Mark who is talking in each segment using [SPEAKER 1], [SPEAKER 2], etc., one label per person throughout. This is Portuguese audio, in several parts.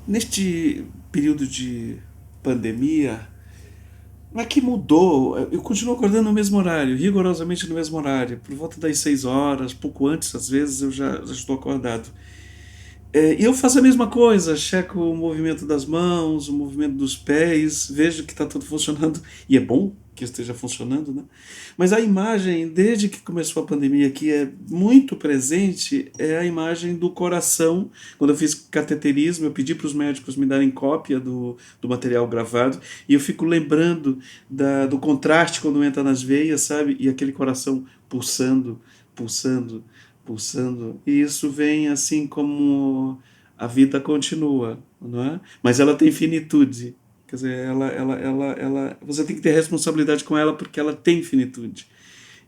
[SPEAKER 1] Neste período de pandemia, não é que mudou. Eu continuo acordando no mesmo horário, rigorosamente no mesmo horário. Por volta das 6 horas, pouco antes, às vezes, eu já estou acordado. E eu faço a mesma coisa, checo o movimento das mãos, o movimento dos pés, vejo que está tudo funcionando, e é bom que esteja funcionando, né? Mas a imagem, desde que começou a pandemia, que é muito presente, é a imagem do coração. Quando eu fiz cateterismo, eu pedi para os médicos me darem cópia do material gravado, e eu fico lembrando do contraste quando entra nas veias, sabe? E aquele coração pulsando, pulsando, pulsando. E isso vem assim como a vida continua, não é? Mas ela tem finitude. Quer dizer, você tem que ter responsabilidade com ela porque ela tem finitude.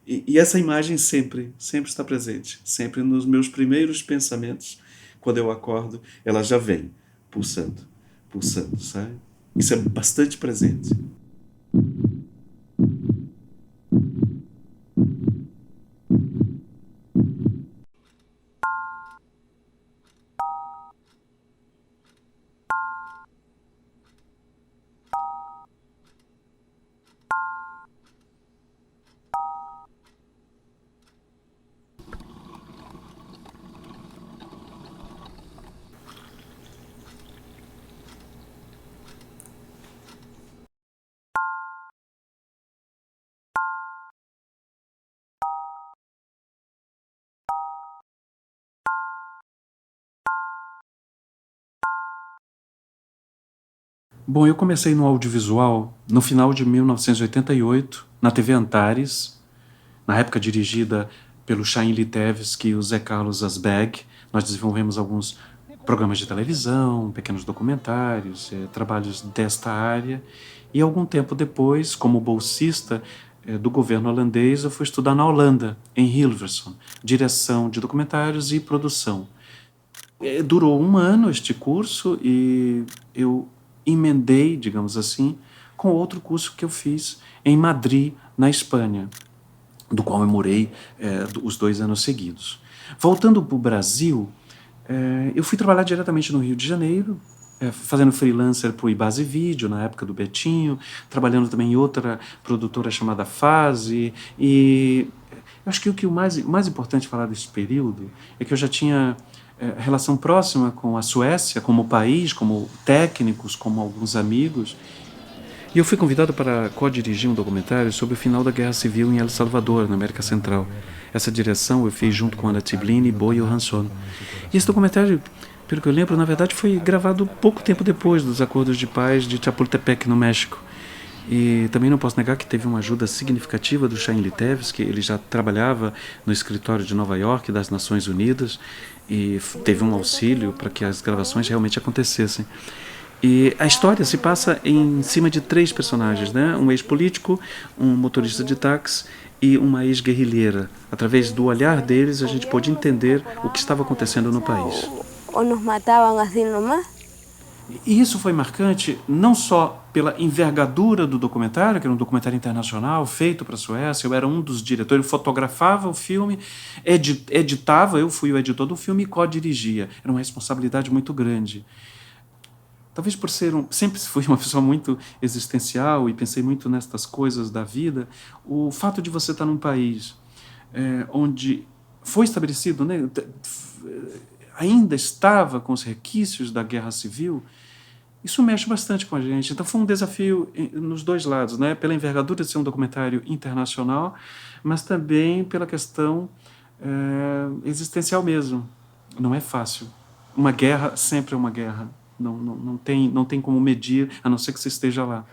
[SPEAKER 1] E essa imagem sempre está presente. Sempre nos meus primeiros pensamentos, quando eu acordo, ela já vem pulsando, pulsando, sabe? Isso é bastante presente. Bom, eu comecei no audiovisual no final de 1988, na TV Antares, na época dirigida pelo Chaim Litevski e o Zé Carlos Asbeg. Nós desenvolvemos alguns programas de televisão, pequenos documentários, trabalhos desta área. E algum tempo depois, como bolsista do governo holandês, eu fui estudar na Holanda, em Hilversum, direção de documentários e produção. Durou um ano este curso e eu emendei, digamos assim, com outro curso que eu fiz em Madrid, na Espanha, do qual eu morei os 2 anos seguidos. Voltando para o Brasil, eu fui trabalhar diretamente no Rio de Janeiro, fazendo freelancer para o Ibase Vídeo, na época do Betinho, trabalhando também em outra produtora chamada Fase, e eu acho que o mais importante falar desse período é que eu já tinha relação próxima com a Suécia, como país, como técnicos, como alguns amigos, e eu fui convidado para co-dirigir um documentário sobre o final da Guerra Civil em El Salvador, na América Central. Essa direção eu fiz junto com Ana Tiblini e Bo Johansson. E esse documentário, pelo que eu lembro, na verdade foi gravado pouco tempo depois dos acordos de paz de Chapultepec, no México. E também não posso negar que teve uma ajuda significativa do Chaim Litevski. Ele já trabalhava no escritório de Nova York das Nações Unidas e teve um auxílio para que as gravações realmente acontecessem. E a história se passa em cima de 3 personagens, né? Um ex-político, um motorista de táxi e uma ex-guerrilheira. Através do olhar deles, a gente pôde entender o que estava acontecendo no país.
[SPEAKER 2] Ou nos matavam assim nomás?
[SPEAKER 1] E isso foi marcante não só pela envergadura do documentário, que era um documentário internacional feito para a Suécia. Eu era um dos diretores, eu fotografava o filme, editava, eu fui o editor do filme e co-dirigia. Era uma responsabilidade muito grande. Talvez por sempre fui uma pessoa muito existencial e pensei muito nestas coisas da vida, o fato de você estar num país onde foi estabelecido, né, ainda estava com os requisitos da guerra civil, isso mexe bastante com a gente. Então foi um desafio nos dois lados, né? Pela envergadura de ser um documentário internacional, mas também pela questão existencial mesmo. Não é fácil. Uma guerra sempre é uma guerra. Não tem como medir, a não ser que você esteja lá.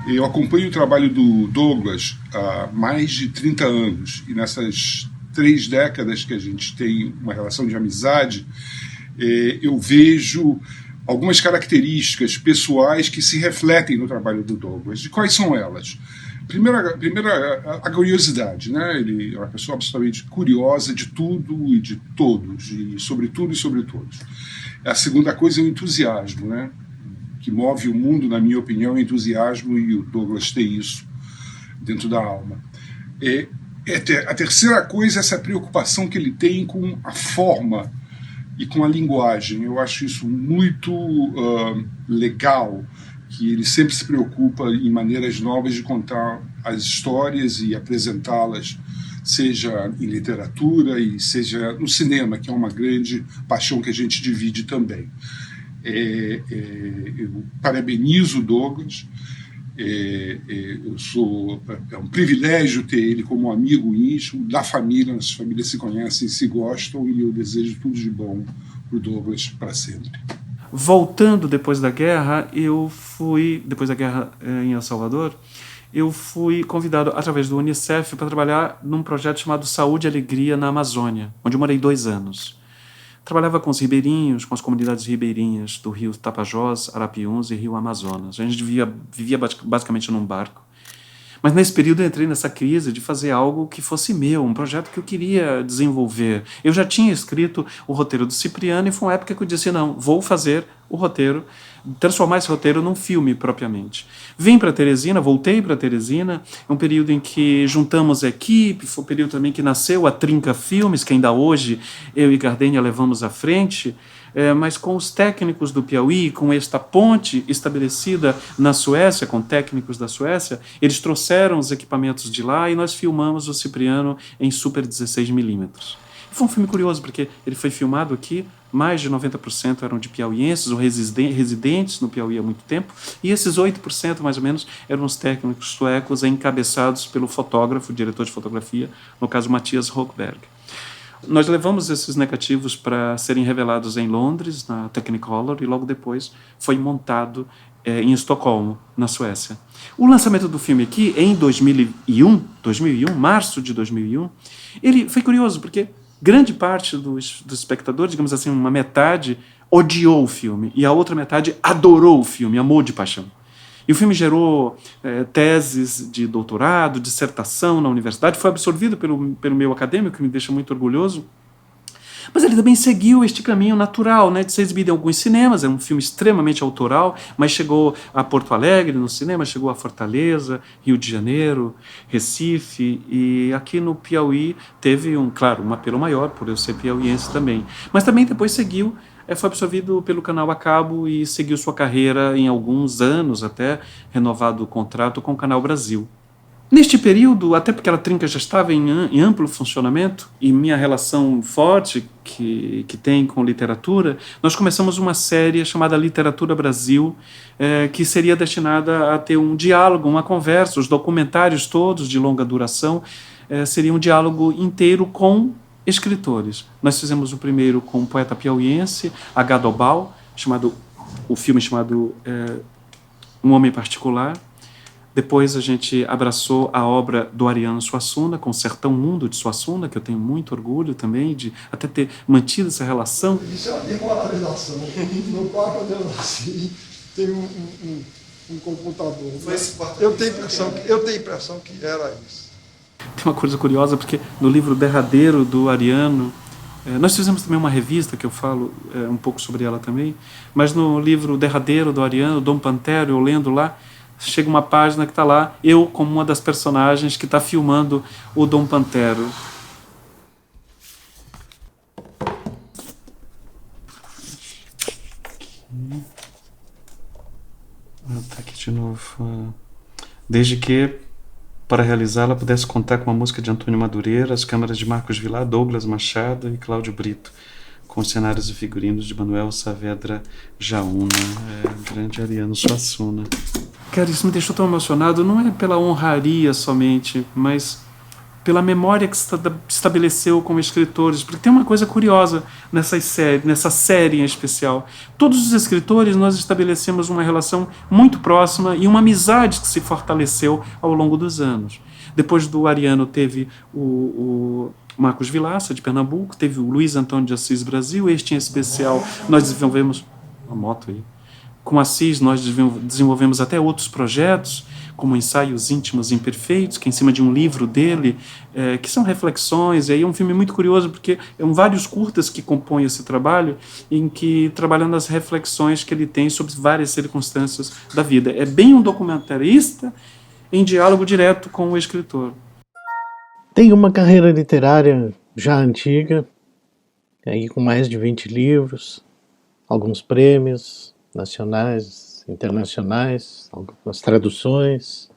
[SPEAKER 3] Eu acompanho o trabalho do Douglas há mais de 30 anos, e nessas 3 décadas que a gente tem uma relação de amizade, eu vejo algumas características pessoais que se refletem no trabalho do Douglas. E quais são elas? Primeira, a curiosidade, né? Ele é uma pessoa absolutamente curiosa de tudo e de todos, e sobre tudo e sobre todos. A segunda coisa é o entusiasmo, né? que move o mundo, na minha opinião, é entusiasmo, e o Douglas tem isso dentro da alma. A terceira coisa é essa preocupação que ele tem com a forma e com a linguagem. Eu acho isso muito legal, que ele sempre se preocupa em maneiras novas de contar as histórias e apresentá-las, seja em literatura e seja no cinema, que é uma grande paixão que a gente divide também. Eu parabenizo o Douglas. É um privilégio ter ele como amigo íntimo da família. Nossas famílias se conhecem, se gostam, e eu desejo tudo de bom para o Douglas para sempre.
[SPEAKER 1] Voltando depois da guerra, depois da guerra em El Salvador, eu fui convidado através do Unicef para trabalhar num projeto chamado Saúde e Alegria na Amazônia, onde eu morei 2 anos. Trabalhava com os ribeirinhos, com as comunidades ribeirinhas do rio Tapajós, Arapiuns e rio Amazonas. A gente vivia basicamente num barco. Mas nesse período eu entrei nessa crise de fazer algo que fosse meu, um projeto que eu queria desenvolver. Eu já tinha escrito o roteiro do Cipriano e foi uma época que eu disse, não, vou fazer o roteiro, transformar esse roteiro num filme propriamente. Vim para Teresina, voltei para Teresina, é um período em que juntamos a equipe, foi um período também que nasceu a Trinca Filmes, que ainda hoje eu e Gardenia levamos à frente, mas com os técnicos do Piauí, com esta ponte estabelecida na Suécia, com técnicos da Suécia, eles trouxeram os equipamentos de lá e nós filmamos o Cipriano em Super 16mm. Foi um filme curioso, porque ele foi filmado aqui, mais de 90% eram de piauienses ou residentes no Piauí há muito tempo, e esses 8%, mais ou menos, eram os técnicos suecos encabeçados pelo fotógrafo, diretor de fotografia, no caso, Mattias Rockberg. Nós levamos esses negativos para serem revelados em Londres, na Technicolor, e logo depois foi montado em Estocolmo, na Suécia. O lançamento do filme aqui, em 2001, março de 2001, ele foi curioso, porque grande parte dos espectadores, digamos assim, uma metade, odiou o filme, e a outra metade adorou o filme, amou de paixão. E o filme gerou teses de doutorado, dissertação na universidade, foi absorvido pelo meu acadêmico, que me deixa muito orgulhoso. Mas ele também seguiu este caminho natural, né, de ser exibido em alguns cinemas. É um filme extremamente autoral, mas chegou a Porto Alegre no cinema, chegou a Fortaleza, Rio de Janeiro, Recife, e aqui no Piauí teve, claro, um apelo maior, por eu ser piauiense também. Mas também depois seguiu, foi absorvido pelo canal a cabo e seguiu sua carreira em alguns anos, até renovado o contrato com o Canal Brasil. Neste período, até porque a Trinca já estava em amplo funcionamento, e minha relação forte que tem com literatura, nós começamos uma série chamada Literatura Brasil, que seria destinada a ter um diálogo, uma conversa. Os documentários todos de longa duração seria um diálogo inteiro com escritores. Nós fizemos o primeiro com um poeta piauiense, H. Dobal, o filme chamado Um Homem Particular. Depois a gente abraçou a obra do Ariano Suassuna, com Sertão Mundo de Suassuna, que eu tenho muito orgulho também de até ter mantido essa relação.
[SPEAKER 4] Isso é uma demoralização. No quarto onde eu nasci tem um computador. Eu tenho impressão que era isso.
[SPEAKER 1] Tem uma coisa curiosa, porque no livro derradeiro do Ariano, nós fizemos também uma revista que eu falo um pouco sobre ela também, mas no livro derradeiro do Ariano, Dom Pantero, eu lendo lá, chega uma página que está lá, eu como uma das personagens que está filmando o Dom Pantero. Tá aqui de novo. Desde que, para realizá-la, pudesse contar com a música de Antônio Madureira, as câmeras de Marcos Vilar, Douglas Machado e Cláudio Brito, com os cenários e figurinos de Manuel Saavedra Jaúna, grande Ariano Suassuna. Cara, isso me deixou tão emocionado, não é pela honraria somente, mas pela memória que se estabeleceu como escritores, porque tem uma coisa curiosa nessa série em especial. Todos os escritores, nós estabelecemos uma relação muito próxima e uma amizade que se fortaleceu ao longo dos anos. Depois do Ariano teve o Marcos Vilaça, de Pernambuco, teve o Luiz Antônio de Assis Brasil, este em especial nós desenvolvemos uma moto aí, Com Assis, nós desenvolvemos até outros projetos, como Ensaios Íntimos Imperfeitos, que é em cima de um livro dele, que são reflexões. E aí é um filme muito curioso, porque são vários curtas que compõem esse trabalho, em que trabalhando as reflexões que ele tem sobre várias circunstâncias da vida. É bem um documentarista em diálogo direto com o escritor.
[SPEAKER 5] Tem uma carreira literária já antiga, aí com mais de 20 livros, alguns prêmios nacionais, internacionais, algumas traduções.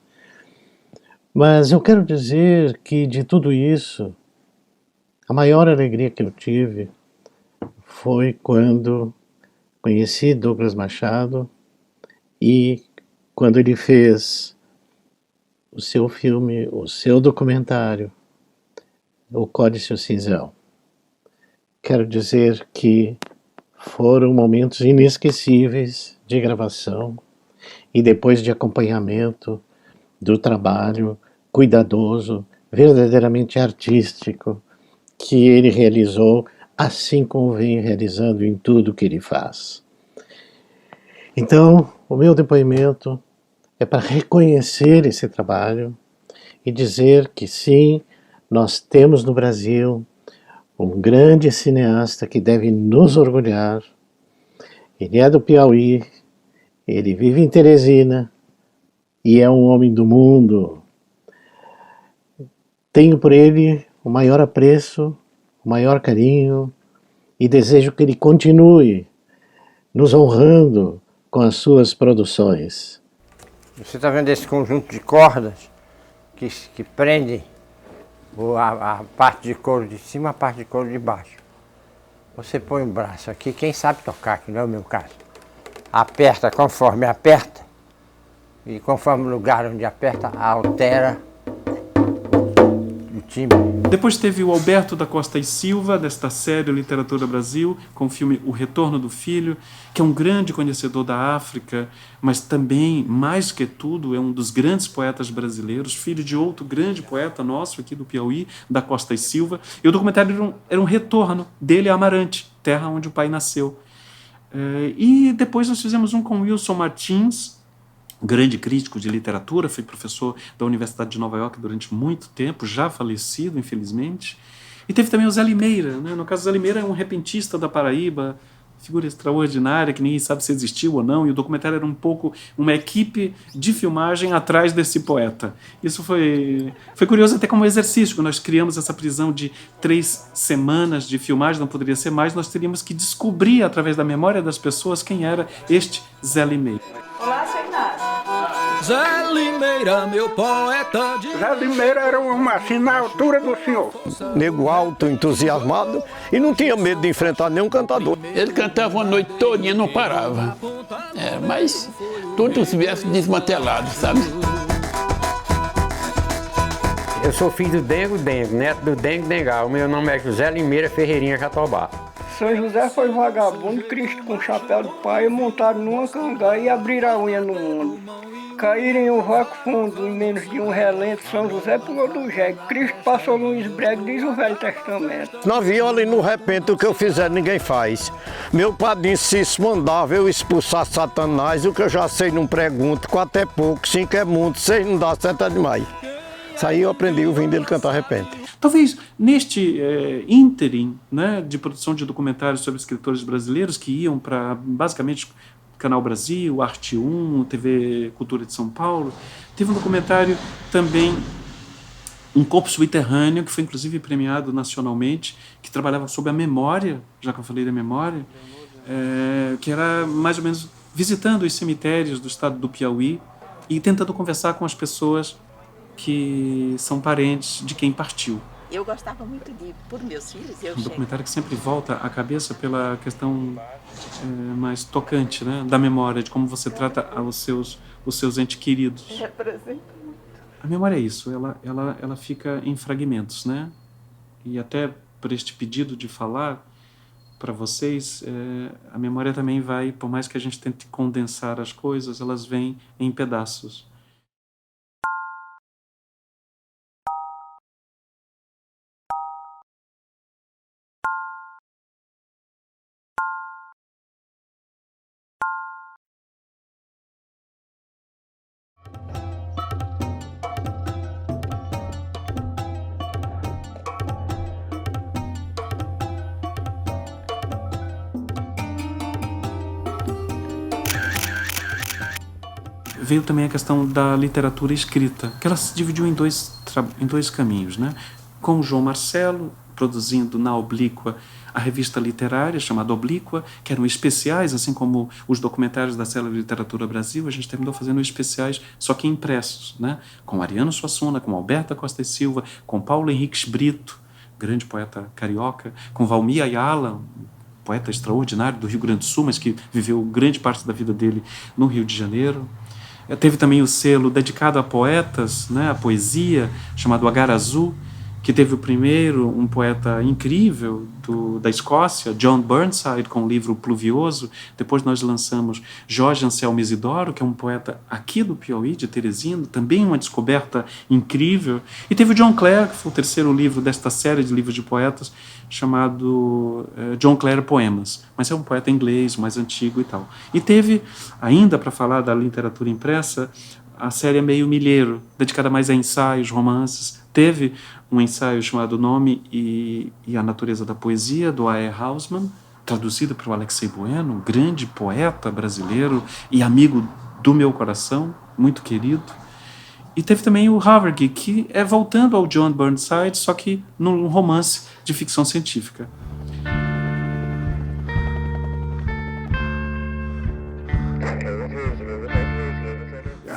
[SPEAKER 5] Mas eu quero dizer que de tudo isso, a maior alegria que eu tive foi quando conheci Douglas Machado e quando ele fez o seu filme, o seu documentário, O Códice Cinzão. Quero dizer que foram momentos inesquecíveis de gravação e depois de acompanhamento do trabalho cuidadoso, verdadeiramente artístico, que ele realizou, assim como vem realizando em tudo que ele faz. Então, o meu depoimento é para reconhecer esse trabalho e dizer que sim, nós temos no Brasil um grande cineasta que deve nos orgulhar. Ele é do Piauí, ele vive em Teresina e é um homem do mundo. Tenho por ele o maior apreço, o maior carinho e desejo que ele continue nos honrando com as suas produções.
[SPEAKER 6] Você está vendo esse conjunto de cordas que prende a parte de couro de cima e a parte de couro de baixo. Você põe o braço aqui, quem sabe tocar, que não é o meu caso, aperta conforme aperta, e conforme o lugar onde aperta, altera o timbre.
[SPEAKER 1] Depois teve o Alberto da Costa e Silva, desta série Literatura Brasil, com o filme O Retorno do Filho, que é um grande conhecedor da África, mas também, mais que tudo, é um dos grandes poetas brasileiros, filho de outro grande poeta nosso aqui do Piauí, da Costa e Silva. E o documentário era um retorno dele a Amarante, terra onde o pai nasceu. E depois nós fizemos um com Wilson Martins, grande crítico de literatura, foi professor da Universidade de Nova York durante muito tempo, já falecido, infelizmente. E teve também o Zé Limeira, né? No caso, o Zé Limeira é um repentista da Paraíba, figura extraordinária, que ninguém sabe se existiu ou não, e o documentário era um pouco uma equipe de filmagem atrás desse poeta. Isso foi curioso até como exercício, quando nós criamos essa prisão de 3 semanas de filmagem, não poderia ser mais, nós teríamos que descobrir, através da memória das pessoas, quem era este Zé Limeira.
[SPEAKER 7] Olá, seu Inácio.
[SPEAKER 8] Zé Limeira, meu poeta de...
[SPEAKER 9] Zé Limeira era uma assim na altura do senhor.
[SPEAKER 10] Nego alto, entusiasmado e não tinha medo de enfrentar nenhum cantador.
[SPEAKER 11] Ele cantava a noite todinha, não parava. Mas tudo se viesse desmantelado, sabe?
[SPEAKER 6] Eu sou filho do Dengo, neto do Dengo Dengal. O meu nome é José Limeira Ferreirinha Jatobá.
[SPEAKER 9] São José foi vagabundo, Cristo com chapéu de pai, montaram numa canga e abriram a unha no mundo. Caíram em um vácuo fundo, em menos de um relento, São José pulou do jegue. Cristo passou no esbrego, diz o Velho Testamento.
[SPEAKER 10] Na viola e no repente o que eu fizer ninguém faz. Meu padrinho Cício mandava eu expulsar Satanás, o que eu já sei não pergunto, 4 é pouco, 5 é muito, 6 não dá, 7 é demais. Isso aí eu aprendi ouvindo ele cantar repente.
[SPEAKER 1] Talvez neste ínterim, né, de produção de documentários sobre escritores brasileiros que iam para, basicamente, Canal Brasil, Arte 1, TV Cultura de São Paulo, teve um documentário também, Um Corpo Subterrâneo, que foi inclusive premiado nacionalmente, que trabalhava sobre a memória, já que eu falei da memória, que era mais ou menos visitando os cemitérios do estado do Piauí e tentando conversar com as pessoas que são parentes de quem partiu.
[SPEAKER 7] Eu gostava muito de ir por meus filhos.
[SPEAKER 1] Um documentário que sempre volta à cabeça pela questão mais tocante, né, da memória, de como você trata os seus entes queridos.
[SPEAKER 7] Representa muito.
[SPEAKER 1] A memória é isso, ela fica em fragmentos, né? E até por este pedido de falar para vocês, a memória também vai, por mais que a gente tente condensar as coisas, elas vêm em pedaços. veio também a questão da literatura escrita, que ela se dividiu em dois caminhos, né? Com o João Marcelo, produzindo na Oblíqua a revista literária chamada Oblíqua, que eram especiais, assim como os documentários da Célebre Literatura Brasil, a gente terminou fazendo especiais, só que impressos, né? Com Ariano Suassuna, com Alberta Costa e Silva, com Paulo Henriques Brito, grande poeta carioca, com Valmir Ayala, um poeta extraordinário do Rio Grande do Sul, mas que viveu grande parte da vida dele no Rio de Janeiro. Teve também o selo dedicado a poetas, né, a poesia, chamado Agar Azul, que teve o primeiro, um poeta incrível da Escócia, John Burnside, com o livro Pluvioso. Depois nós lançamos Jorge Anselmo Isidoro, que é um poeta aqui do Piauí, de Teresina, também uma descoberta incrível. E teve o John Clare, que foi o terceiro livro desta série de livros de poetas, chamado John Clare Poemas, mas é um poeta inglês, mais antigo e tal. E teve, ainda para falar da literatura impressa, a série Meio Milheiro, dedicada mais a ensaios, romances. Teve um ensaio chamado Nome e a Natureza da Poesia, do A.E. Hausmann, traduzido pelo Alexei Bueno, um grande poeta brasileiro e amigo do meu coração, muito querido. E teve também o Havergy, que é voltando ao John Burnside, só que num romance de ficção científica.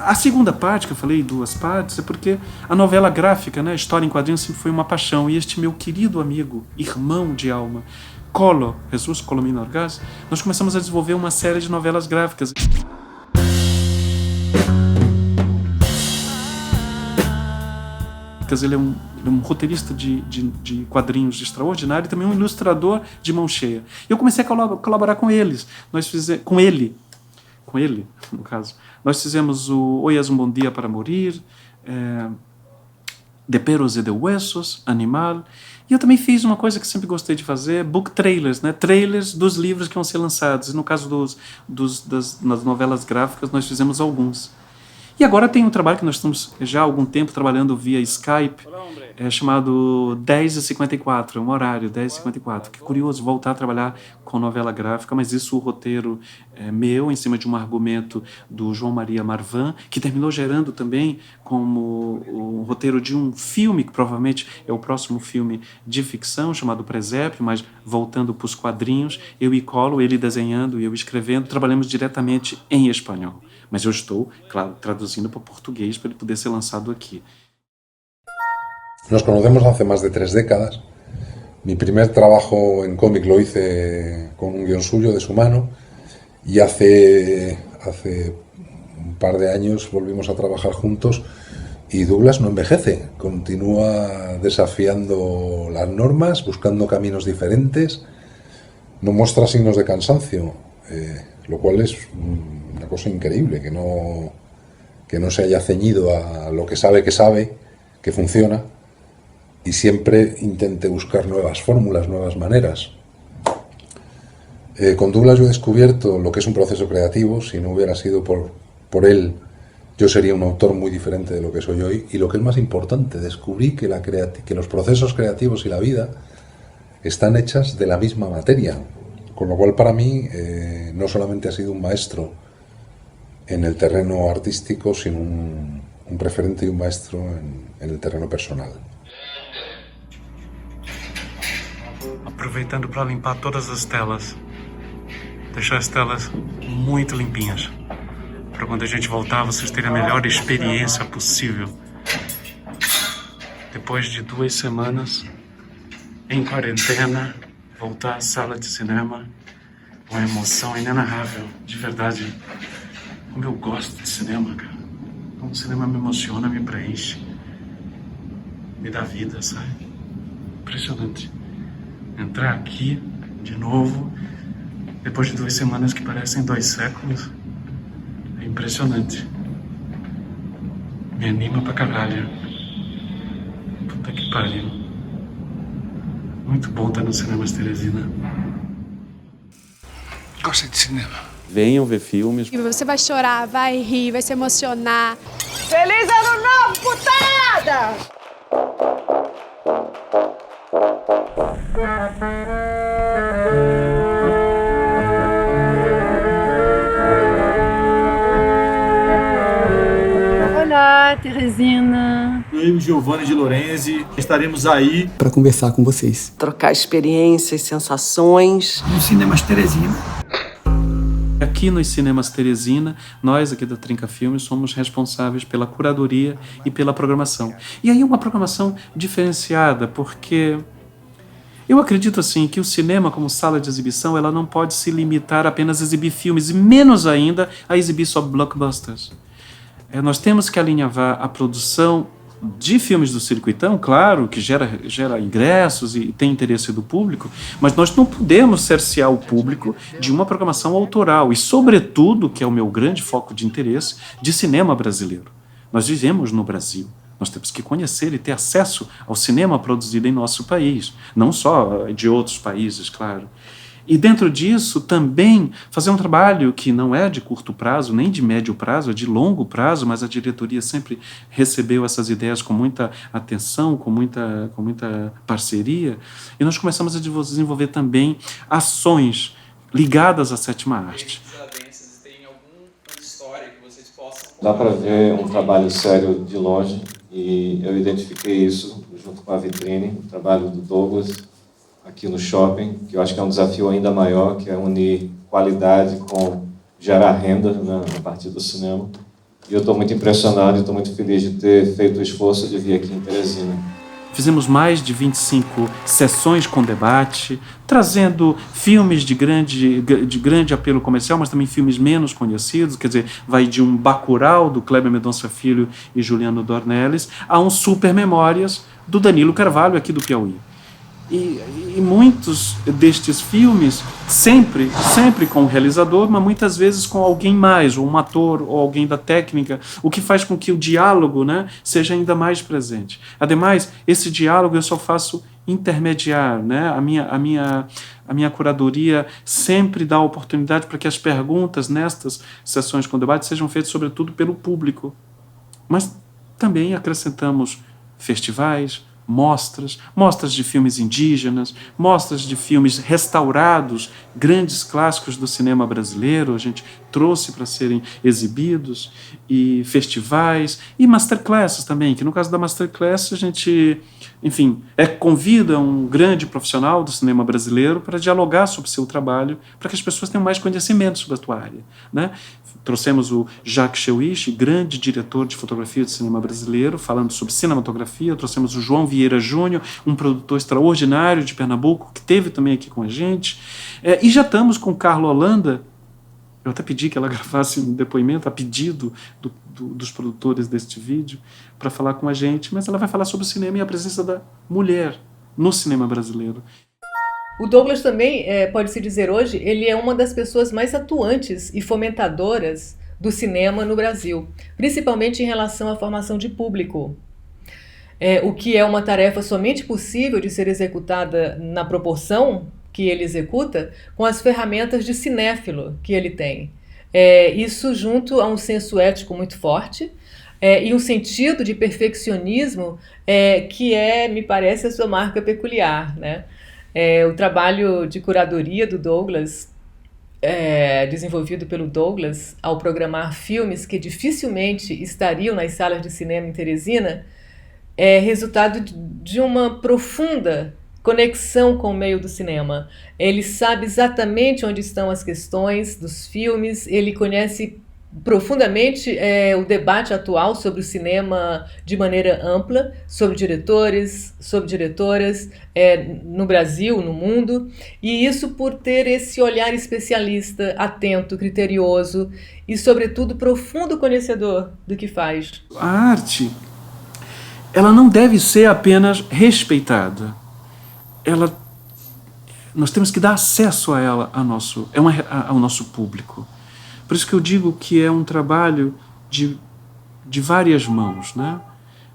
[SPEAKER 1] A segunda parte, que eu falei, 2 partes, é porque a novela gráfica, né, a história em quadrinhos, sempre foi uma paixão. E este meu querido amigo, irmão de alma, Colo, Jesus Colomino Orgaz, nós começamos a desenvolver uma série de novelas gráficas. Ele é um roteirista de quadrinhos extraordinário e também um ilustrador de mão cheia. Eu comecei a colaborar com eles. Com ele, no caso. Nós fizemos o Hoy es un buen día para morir, De Peros e de Huesos, Animal. E eu também fiz uma coisa que sempre gostei de fazer, book trailers, né? Trailers dos livros que vão ser lançados. E no caso das novelas gráficas, nós fizemos alguns. E agora tem um trabalho que nós estamos já há algum tempo trabalhando via Skype, chamado 10h54, um horário, 10h54. Que é curioso voltar a trabalhar com novela gráfica, mas isso o roteiro é meu, em cima de um argumento do João Maria Marvan, que terminou gerando também como o roteiro de um filme, que provavelmente é o próximo filme de ficção, chamado Presépio, mas voltando para os quadrinhos, eu e Colo, ele desenhando e eu escrevendo, trabalhamos diretamente em espanhol. Mas eu estou, claro, traduzindo para português para ele poder ser lançado aquí.
[SPEAKER 12] Nos conocemos hace más de 3 décadas. Mi primer trabajo en cómic lo hice con un guión suyo, de su mano, y hace un par de años volvimos a trabajar juntos y Douglas no envejece, continúa desafiando las normas, buscando caminos diferentes, no muestra signos de cansancio, lo cual es una cosa increíble, que no se haya ceñido a lo que sabe, que funciona, y siempre intente buscar nuevas fórmulas, nuevas maneras. Con Douglas yo he descubierto lo que es un proceso creativo. Si no hubiera sido por él, yo sería un autor muy diferente de lo que soy hoy, y lo que es más importante, descubrí que los procesos creativos y la vida están hechas de la misma materia, con lo cual para mí no solamente ha sido un maestro en el terreno artístico, sino un referente y un maestro en el terreno personal.
[SPEAKER 1] Aproveitando para limpar todas as telas, deixar as telas muito limpinhas, para quando a gente voltar vocês terem a melhor experiência possível. Depois de 2 semanas em quarentena, voltar à sala de cinema, uma emoção inenarrável, de verdade. Como eu gosto de cinema, cara. Como o cinema me emociona, me preenche, me dá vida, sabe? Impressionante. Entrar aqui de novo, depois de 2 semanas que parecem 2 séculos, é impressionante. Me anima pra caralho. Puta que pariu. Muito bom estar no Cinemas Teresina.
[SPEAKER 3] Gosta de cinema?
[SPEAKER 1] Venham ver filmes.
[SPEAKER 13] E você vai chorar, vai rir, vai se emocionar.
[SPEAKER 7] Feliz Ano Novo, putada!
[SPEAKER 14] Teresina.
[SPEAKER 15] Eu e o Giovanni de Lorenzi estaremos aí
[SPEAKER 16] para conversar com vocês.
[SPEAKER 17] Trocar experiências, sensações.
[SPEAKER 16] No Cinemas Teresina.
[SPEAKER 1] Aqui nos Cinemas Teresina, nós aqui da Trinca Filmes somos responsáveis pela curadoria e pela programação. E aí uma programação diferenciada, porque eu acredito assim que o cinema como sala de exibição ela não pode se limitar a apenas a exibir filmes, e menos ainda a exibir só blockbusters. Nós temos que alinhavar a produção de filmes do circuitão, claro, que gera ingressos e tem interesse do público, mas nós não podemos cercear o público de uma programação autoral e, sobretudo, que é o meu grande foco de interesse, de cinema brasileiro. Nós vivemos no Brasil. Nós temos que conhecer e ter acesso ao cinema produzido em nosso país, não só de outros países, claro. E dentro disso também fazer um trabalho que não é de curto prazo, nem de médio prazo, é de longo prazo, mas a diretoria sempre recebeu essas ideias com muita atenção, com muita parceria, e nós começamos a desenvolver também ações ligadas à sétima arte.
[SPEAKER 18] Dá para ver um trabalho sério de longe, e eu identifiquei isso junto com a vitrine, o trabalho do Douglas, aqui no shopping, que eu acho que é um desafio ainda maior, que é unir qualidade com gerar renda, né, a partir do cinema. E eu estou muito impressionado e estou muito feliz de ter feito o esforço de vir aqui em Teresina.
[SPEAKER 1] Fizemos mais de 25 sessões com debate, trazendo filmes de grande apelo comercial, mas também filmes menos conhecidos, quer dizer, vai de um Bacurau, do Kleber Mendonça Filho e Juliano Dornelles, a um Super Memórias, do Danilo Carvalho, aqui do Piauí. E muitos destes filmes, sempre com o realizador, mas muitas vezes com alguém mais, ou um ator, ou alguém da técnica, o que faz com que o diálogo, né, seja ainda mais presente. Ademais, esse diálogo eu só faço intermediar, né? A minha curadoria sempre dá oportunidade para que as perguntas nestas sessões com debate sejam feitas sobretudo pelo público. Mas também acrescentamos festivais, mostras de filmes indígenas, mostras de filmes restaurados, grandes clássicos do cinema brasileiro, a gente trouxe para serem exibidos, e festivais, e masterclasses também, que no caso da masterclass a gente, enfim, convida um grande profissional do cinema brasileiro para dialogar sobre o seu trabalho, para que as pessoas tenham mais conhecimento sobre a tua área, né? Trouxemos o Jacques Cheuich, grande diretor de fotografia de cinema brasileiro, falando sobre cinematografia. Trouxemos o João Vieira Júnior, um produtor extraordinário de Pernambuco, que esteve também aqui com a gente. E já estamos com Carla Holanda. Eu até pedi que ela gravasse um depoimento a pedido dos produtores deste vídeo para falar com a gente, mas ela vai falar sobre o cinema e a presença da mulher no cinema brasileiro.
[SPEAKER 19] O Douglas também, pode-se dizer hoje, ele é uma das pessoas mais atuantes e fomentadoras do cinema no Brasil, principalmente em relação à formação de público, o que é uma tarefa somente possível de ser executada na proporção que ele executa com as ferramentas de cinéfilo que ele tem. Isso junto a um senso ético muito forte e um sentido de perfeccionismo que me parece, a sua marca peculiar, né? O trabalho de curadoria do Douglas, desenvolvido pelo Douglas, ao programar filmes que dificilmente estariam nas salas de cinema em Teresina, é resultado de uma profunda conexão com o meio do cinema. Ele sabe exatamente onde estão as questões dos filmes, ele conhece profundamente o debate atual sobre o cinema de maneira ampla, sobre diretores, sobre diretoras, no Brasil, no mundo, e isso por ter esse olhar especialista, atento, criterioso e, sobretudo, profundo conhecedor do que faz.
[SPEAKER 1] A arte, ela não deve ser apenas respeitada. Nós temos que dar acesso a ela, ao nosso público. Por isso que eu digo que é um trabalho de várias mãos, né?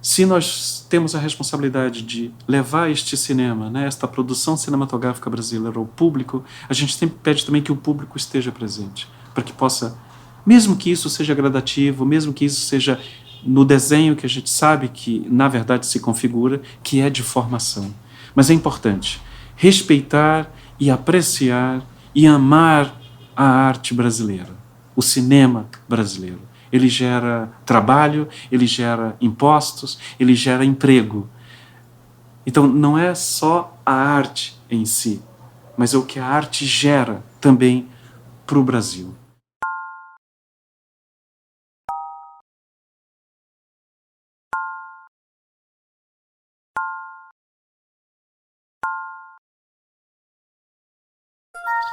[SPEAKER 1] Se nós temos a responsabilidade de levar este cinema, né, esta produção cinematográfica brasileira ao público, a gente sempre pede também que o público esteja presente, para que possa, mesmo que isso seja gradativo, mesmo que isso seja no desenho que a gente sabe que, na verdade, se configura, que é de formação. Mas é importante respeitar e apreciar e amar a arte brasileira, o cinema brasileiro. ele gera trabalho, ele gera impostos, ele gera emprego. Então não é só a arte em si, mas é o que a arte gera também para o Brasil.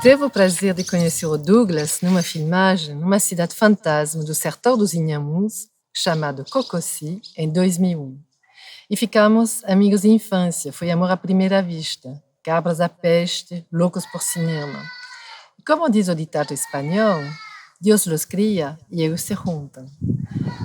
[SPEAKER 14] Teve o prazer de conhecer o Douglas numa filmagem numa cidade fantasma do sertão dos Inhamuns, chamado Cococi, em 2001. E ficamos amigos de infância, foi amor à primeira vista, cabras à peste, loucos por cinema. E como diz o ditado espanhol, Deus los cria e eles se juntam.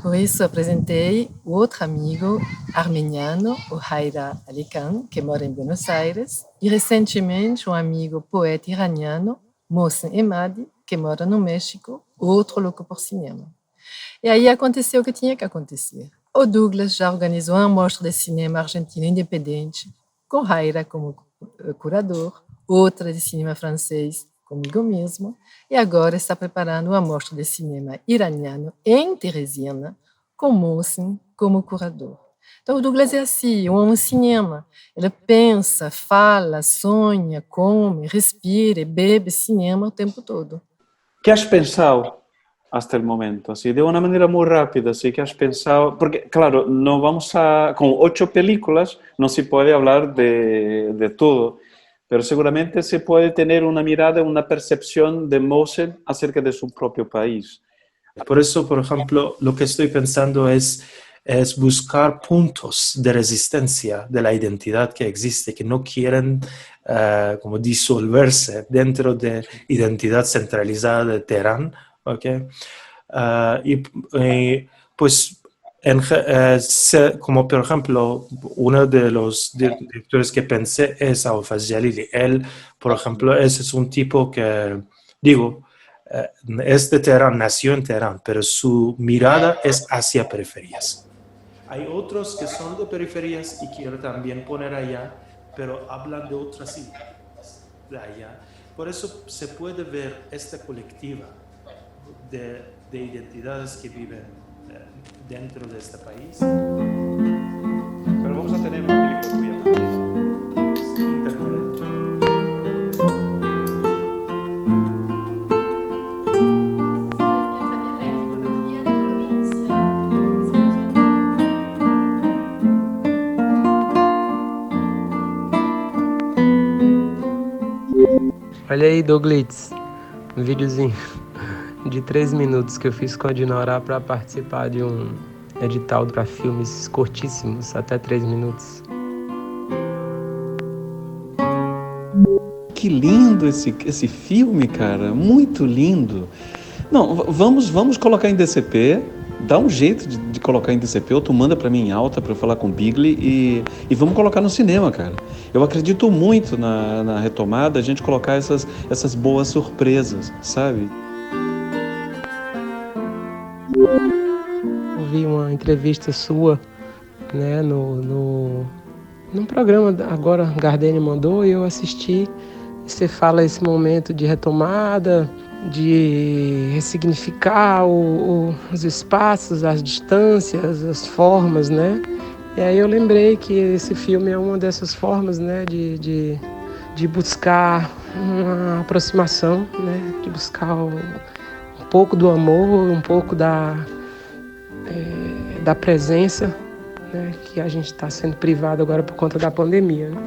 [SPEAKER 14] Por isso apresentei o outro amigo armeniano, o Haira Alican, que mora em Buenos Aires, e recentemente um amigo poeta iraniano, Mohsen Emadi, que mora no México, outro louco por cinema. E aí aconteceu o que tinha que acontecer. O Douglas já organizou uma mostra de cinema argentino independente, com Haira como curador, outra de cinema francês, comigo mesmo, e agora está preparando uma mostra de cinema iraniano em Teresina, com Mohsen como curador. Então o Douglas é assim, ama o cinema. Ele pensa, fala, sonha, come, respira, bebe cinema o tempo todo.
[SPEAKER 1] ¿Qué has pensado hasta el momento? Así, de una manera muy rápida, así, ¿qué has pensado? Porque, claro, no vamos a... Con 8 películas no se puede hablar de todo, pero seguramente se puede tener una mirada, una percepción de Mohsen acerca de su propio país.
[SPEAKER 20] Por eso, por ejemplo, lo que estoy pensando es buscar puntos de resistencia de la identidad que existe, que no quieren como disolverse dentro de identidad centralizada de Teherán, ¿okay? Pues como por ejemplo, uno de los directores que pensé es Awfaz Jalili. Él, por ejemplo, ese es un tipo que, digo, es de Teherán, nació en Teherán, pero su mirada es hacia periferias. Hay otros que son de periferias y quiero también poner allá, pero hablan de otras identidades de allá. Por eso se puede ver esta colectiva de identidades que viven dentro de este país. Pero vamos a tener una película tuya.
[SPEAKER 21] Olha aí, Douglas, um videozinho de 3 minutos que eu fiz com a Dinorá para participar de um edital para filmes curtíssimos, até 3 minutos.
[SPEAKER 1] Que lindo esse filme, cara, muito lindo. Não, vamos colocar em DCP, dá um jeito de colocar em DCP, ou tu manda para mim em alta para eu falar com o Bigli e vamos colocar no cinema, cara. Eu acredito muito na retomada, a gente colocar essas boas surpresas, sabe?
[SPEAKER 21] Ouvi uma entrevista sua, né, num programa, agora Gardênio mandou e eu assisti. Você fala esse momento de retomada, de ressignificar os espaços, as distâncias, as formas, né? E aí eu lembrei que esse filme é uma dessas formas, né, de buscar uma aproximação, né, de buscar um pouco do amor, um pouco da presença, né, que a gente está sendo privado agora por conta da pandemia, né?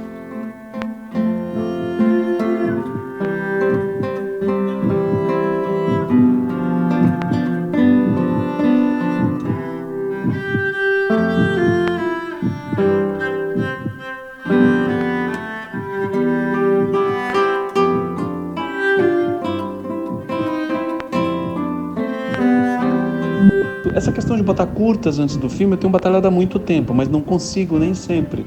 [SPEAKER 1] Essa questão de botar curtas antes do filme eu tenho batalhado há muito tempo, mas não consigo nem sempre.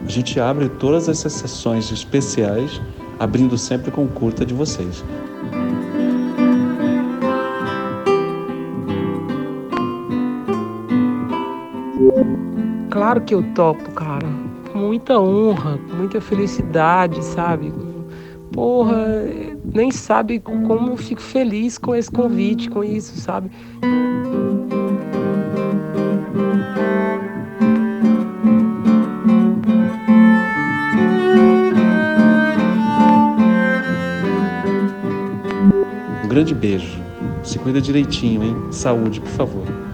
[SPEAKER 1] A gente abre todas essas sessões especiais, abrindo sempre com curta de vocês.
[SPEAKER 21] Claro que eu topo, cara. Com muita honra, com muita felicidade, sabe? Porra, nem sabe como eu fico feliz com esse convite, com isso, sabe?
[SPEAKER 1] grande beijo. Se cuida direitinho, hein? Saúde, por favor.